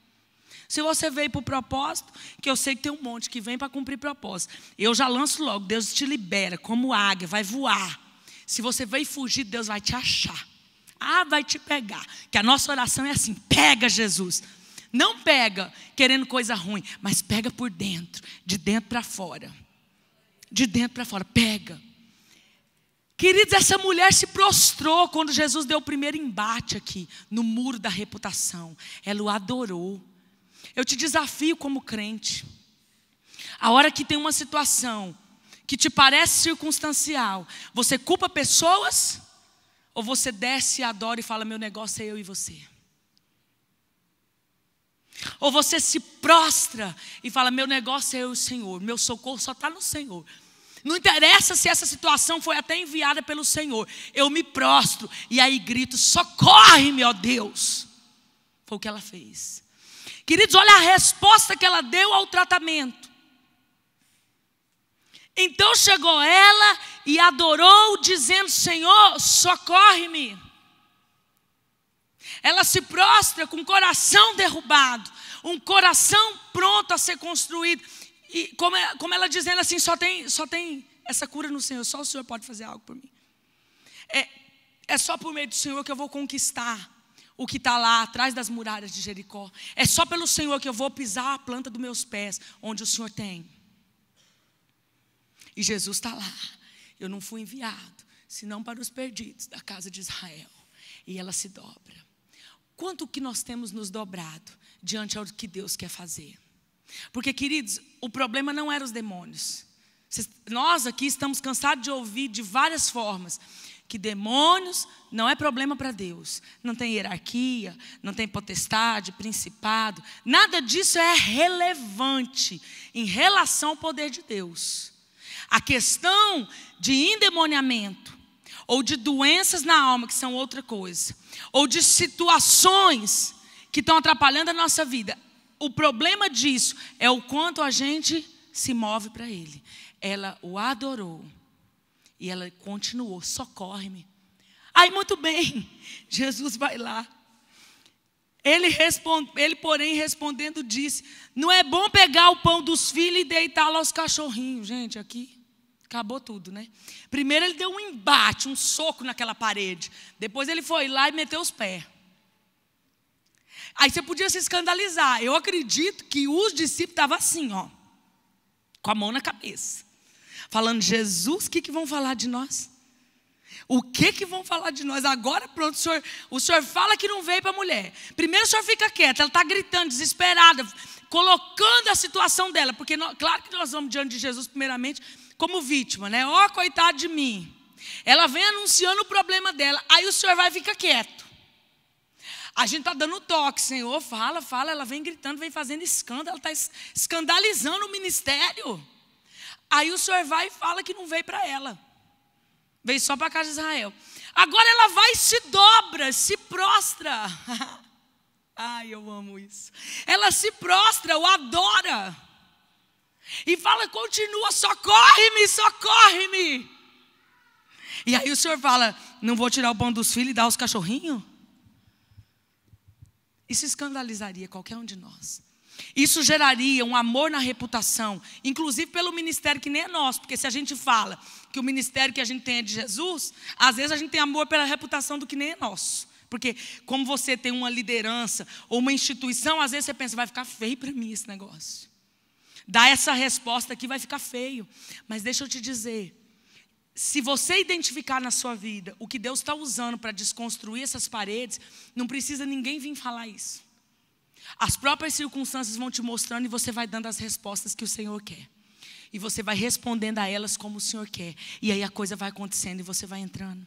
Speaker 1: Se você veio para o propósito, que eu sei que tem um monte que vem para cumprir propósito, eu já lanço logo, Deus te libera, como águia, vai voar. Se você veio fugir, Deus vai te achar. Vai te pegar. Que a nossa oração é assim, pega Jesus. Não pega querendo coisa ruim, mas pega por dentro, de dentro para fora. De dentro para fora, pega. Queridos, essa mulher se prostrou quando Jesus deu o primeiro embate aqui, no muro da reputação. Ela o adorou. Eu te desafio como crente. A hora que tem uma situação que te parece circunstancial, você culpa pessoas, ou você desce e adora e fala, meu negócio é eu e você? Ou você se prostra e fala, meu negócio é eu e o Senhor, meu socorro só está no Senhor. Não interessa se essa situação foi até enviada pelo Senhor, eu me prostro e aí grito, socorre-me, ó Deus. Foi o que ela fez. Queridos, olha a resposta que ela deu ao tratamento. Então chegou ela e adorou, dizendo, Senhor, socorre-me. Ela se prostra com o coração derrubado, um coração pronto a ser construído. E como ela dizendo assim, só tem essa cura no Senhor, só o Senhor pode fazer algo por mim. É só por meio do Senhor que eu vou conquistar o que está lá atrás das muralhas de Jericó. É só pelo Senhor que eu vou pisar a planta dos meus pés, onde o Senhor tem. E Jesus está lá. Eu não fui enviado, senão para os perdidos da casa de Israel. E ela se dobra. Quanto que nós temos nos dobrado diante do que Deus quer fazer? Porque, queridos, o problema não era os demônios. Nós aqui estamos cansados de ouvir de várias formas que demônios não é problema para Deus. Não tem hierarquia, não tem potestade, principado. Nada disso é relevante em relação ao poder de Deus. A questão de endemoniamento, ou de doenças na alma, que são outra coisa, ou de situações que estão atrapalhando a nossa vida. O problema disso é o quanto a gente se move para Ele. Ela o adorou. E ela continuou, socorre-me. Aí, muito bem, Jesus vai lá. Ele, porém, respondendo, disse: não é bom pegar o pão dos filhos e deitá-lo aos cachorrinhos. Gente, aqui acabou tudo, né? Primeiro ele deu um embate, um soco naquela parede. Depois ele foi lá e meteu os pés. Aí você podia se escandalizar. Eu acredito que os discípulos estavam assim, ó, com a mão na cabeça. Falando: Jesus, o que vão falar de nós? O que vão falar de nós? Agora pronto, o senhor fala que não veio para a mulher. Primeiro o senhor fica quieto, ela está gritando, desesperada, colocando a situação dela. Porque claro que nós vamos diante de Jesus primeiramente como vítima, né? Ó, coitado de mim. Ela vem anunciando o problema dela, aí o senhor vai e fica quieto. A gente está dando toque: Senhor, fala, ela vem gritando, vem fazendo escândalo, ela está escandalizando o ministério. Aí o senhor vai e fala que não veio para ela. Veio só para a casa de Israel. Agora ela vai e se dobra, se prostra. Ai, eu amo isso. Ela se prostra, o adora. E fala, continua: socorre-me, socorre-me. E aí o senhor fala: não vou tirar o pão dos filhos e dar aos cachorrinhos? Isso escandalizaria qualquer um de nós. Isso geraria um amor na reputação, inclusive pelo ministério que nem é nosso. Porque se a gente fala que o ministério que a gente tem é de Jesus, às vezes a gente tem amor pela reputação do que nem é nosso. Porque como você tem uma liderança ou uma instituição, às vezes você pensa: vai ficar feio para mim esse negócio. Dar essa resposta aqui vai ficar feio. Mas deixa eu te dizer, se você identificar na sua vida o que Deus está usando para desconstruir essas paredes, não precisa ninguém vir falar isso. As próprias circunstâncias vão te mostrando e você vai dando as respostas que o Senhor quer. E você vai respondendo a elas como o Senhor quer. E aí a coisa vai acontecendo e você vai entrando.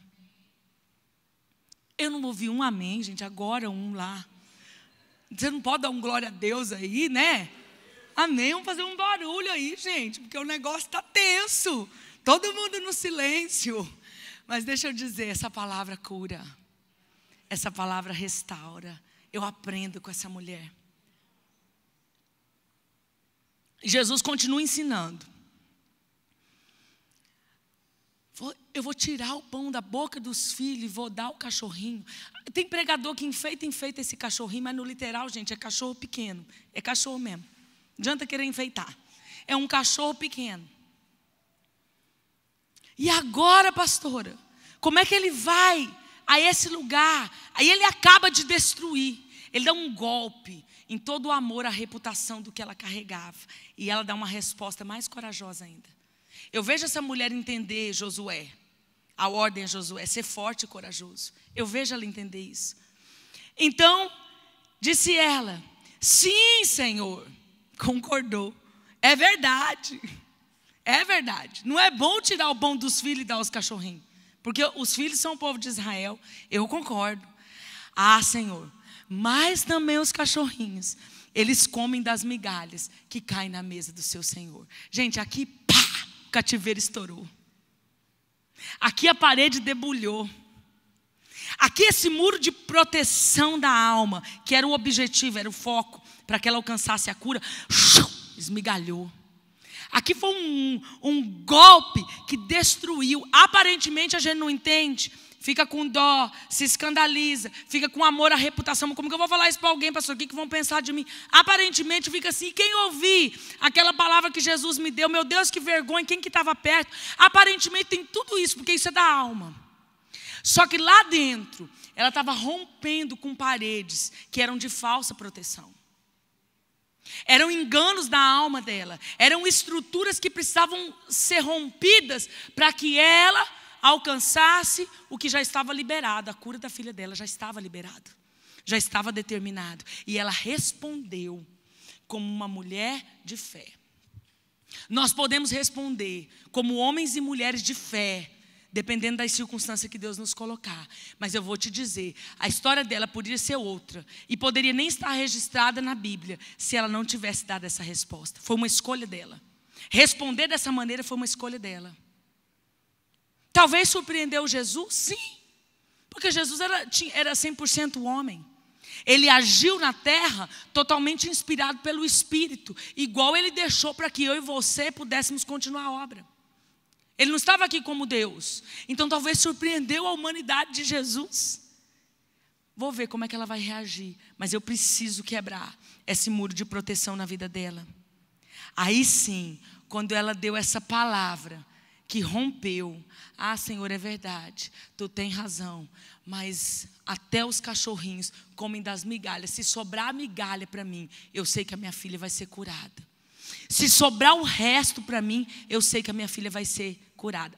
Speaker 1: Eu não ouvi um amém, gente, agora um lá. Você não pode dar um glória a Deus aí, né? Amém, vamos fazer um barulho aí, gente, porque o negócio está tenso. Todo mundo no silêncio. Mas deixa eu dizer, essa palavra cura. Essa palavra restaura. Eu aprendo com essa mulher. Jesus continua ensinando. Eu vou tirar o pão da boca dos filhos e vou dar ao cachorrinho. Tem pregador que enfeita esse cachorrinho, mas no literal, gente, é cachorro pequeno. É cachorro mesmo. Não adianta querer enfeitar. É um cachorro pequeno. E agora, pastora, como é que ele vai a esse lugar? Aí ele acaba de destruir. Ele dá um golpe em todo o amor, a reputação do que ela carregava. E ela dá uma resposta mais corajosa ainda. Eu vejo essa mulher entender Josué. A ordem é Josué, ser forte e corajoso. Eu vejo ela entender isso. Então, disse ela: sim, Senhor. Concordou. É verdade. É verdade. Não é bom tirar o pão dos filhos e dar aos cachorrinhos. Porque os filhos são o povo de Israel. Eu concordo. Ah, Senhor. Mas também os cachorrinhos, eles comem das migalhas que caem na mesa do seu Senhor. Gente, aqui, pá, o cativeiro estourou. Aqui a parede debulhou. Aqui esse muro de proteção da alma, que era o objetivo, era o foco, para que ela alcançasse a cura, esmigalhou. Aqui foi um golpe que destruiu. Aparentemente a gente não entende. Fica com dó, se escandaliza, fica com amor à reputação. Como que eu vou falar isso para alguém, pastor? O que vão pensar de mim? Aparentemente fica assim. Quem ouvir aquela palavra que Jesus me deu, meu Deus, que vergonha, quem que estava perto? Aparentemente tem tudo isso, porque isso é da alma. Só que lá dentro, ela estava rompendo com paredes que eram de falsa proteção. Eram enganos da alma dela. Eram estruturas que precisavam ser rompidas para que ela alcançasse o que já estava liberado. A cura da filha dela já estava liberada. Já estava determinado. E ela respondeu como uma mulher de fé. Nós podemos responder como homens e mulheres de fé, dependendo das circunstâncias que Deus nos colocar. Mas eu vou te dizer, a história dela poderia ser outra, e poderia nem estar registrada na Bíblia, se ela não tivesse dado essa resposta. Foi uma escolha dela. Responder dessa maneira foi uma escolha dela. Talvez surpreendeu Jesus? Sim. Porque Jesus era 100% homem. Ele agiu na terra totalmente inspirado pelo Espírito, igual ele deixou para que eu e você pudéssemos continuar a obra. Ele não estava aqui como Deus. Então talvez surpreendeu a humanidade de Jesus. Vou ver como é que ela vai reagir. Mas eu preciso quebrar esse muro de proteção na vida dela. Aí sim, quando ela deu essa palavra que rompeu. Senhor, é verdade, tu tem razão. Mas até os cachorrinhos comem das migalhas. Se sobrar migalha para mim, eu sei que a minha filha vai ser curada. Se sobrar o resto para mim, eu sei que a minha filha vai ser curada.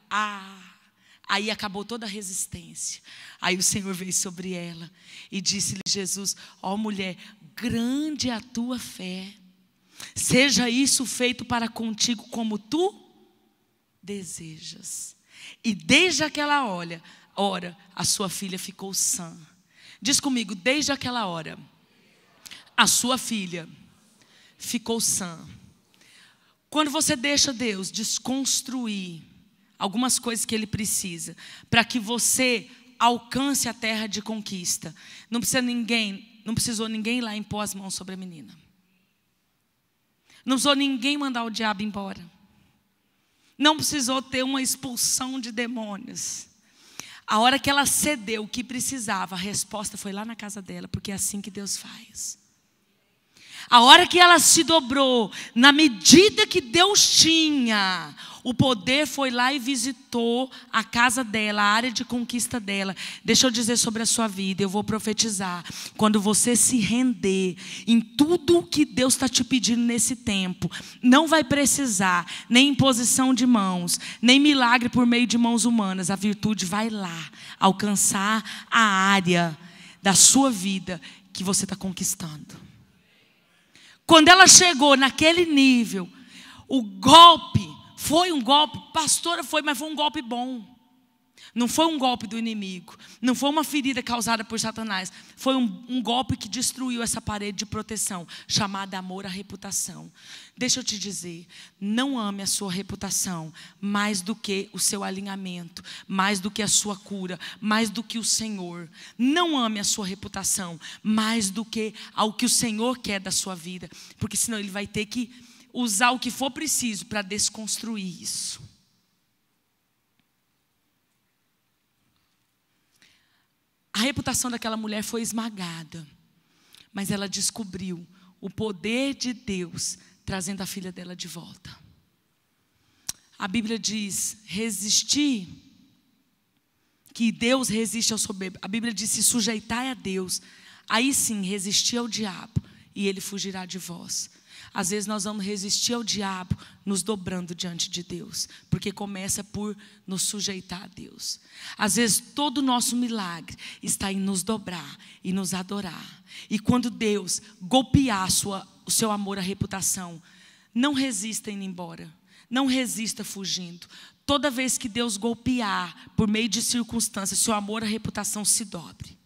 Speaker 1: Aí acabou toda a resistência. Aí o Senhor veio sobre ela e disse-lhe Jesus: mulher, grande é a tua fé. Seja isso feito para contigo como tu desejas. E desde aquela hora, a sua filha ficou sã. Diz comigo, desde aquela hora, a sua filha ficou sã. Quando você deixa Deus desconstruir algumas coisas que Ele precisa, para que você alcance a terra de conquista, não precisou ninguém lá impor as mãos sobre a menina. Não precisou ninguém mandar o diabo embora. Não precisou ter uma expulsão de demônios. A hora que ela cedeu o que precisava, a resposta foi lá na casa dela, porque é assim que Deus faz. A hora que ela se dobrou, na medida que Deus tinha, o poder foi lá e visitou a casa dela, a área de conquista dela. Deixa eu dizer sobre a sua vida, eu vou profetizar. Quando você se render em tudo o que Deus está te pedindo nesse tempo, não vai precisar nem imposição de mãos, nem milagre por meio de mãos humanas. A virtude vai lá alcançar a área da sua vida que você está conquistando. Quando ela chegou naquele nível, o golpe foi um golpe, pastora, mas foi um golpe bom. Não foi um golpe do inimigo, não foi uma ferida causada por Satanás. Foi um golpe que destruiu essa parede de proteção, chamada amor à reputação. Deixa eu te dizer, não ame a sua reputação mais do que o seu alinhamento, mais do que a sua cura, mais do que o Senhor. Não ame a sua reputação mais do que ao que o Senhor quer da sua vida, porque senão Ele vai ter que usar o que for preciso para desconstruir isso. A reputação daquela mulher foi esmagada, mas ela descobriu o poder de Deus trazendo a filha dela de volta. A Bíblia diz, resistir, que Deus resiste ao soberbo. A Bíblia diz, se sujeitai a Deus, aí sim resistir ao diabo e ele fugirá de vós. Às vezes nós vamos resistir ao diabo nos dobrando diante de Deus, porque começa por nos sujeitar a Deus. Às vezes todo o nosso milagre está em nos dobrar e nos adorar. E quando Deus golpear o seu amor à reputação, não resista indo embora, não resista fugindo. Toda vez que Deus golpear por meio de circunstâncias, seu amor à reputação se dobre,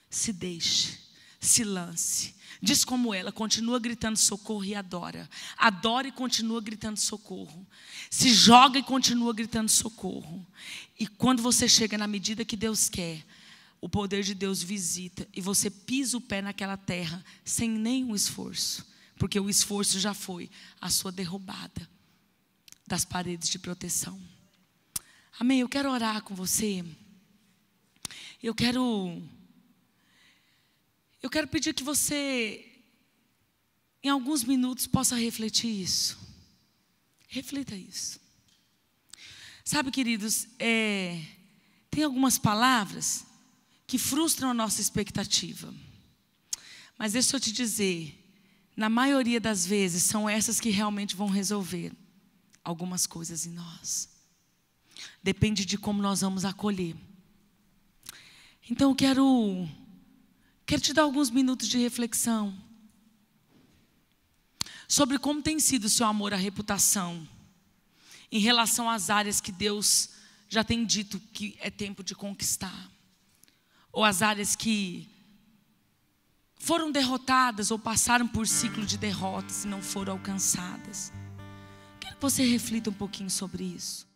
Speaker 1: se deixe, se lance. Diz como ela, continua gritando socorro e adora. Adora e continua gritando socorro. Se joga e continua gritando socorro. E quando você chega na medida que Deus quer, o poder de Deus visita e você pisa o pé naquela terra sem nenhum esforço. Porque o esforço já foi a sua derrubada das paredes de proteção. Amém? Eu quero orar com você. Eu quero pedir que você, em alguns minutos, possa refletir isso. Reflita isso. Sabe, queridos, tem algumas palavras que frustram a nossa expectativa. Mas deixa eu te dizer, na maioria das vezes, são essas que realmente vão resolver algumas coisas em nós. Depende de como nós vamos acolher. Então eu quero te dar alguns minutos de reflexão sobre como tem sido o seu amor à reputação em relação às áreas que Deus já tem dito que é tempo de conquistar. Ou as áreas que foram derrotadas ou passaram por ciclo de derrotas e não foram alcançadas. Quero que você reflita um pouquinho sobre isso.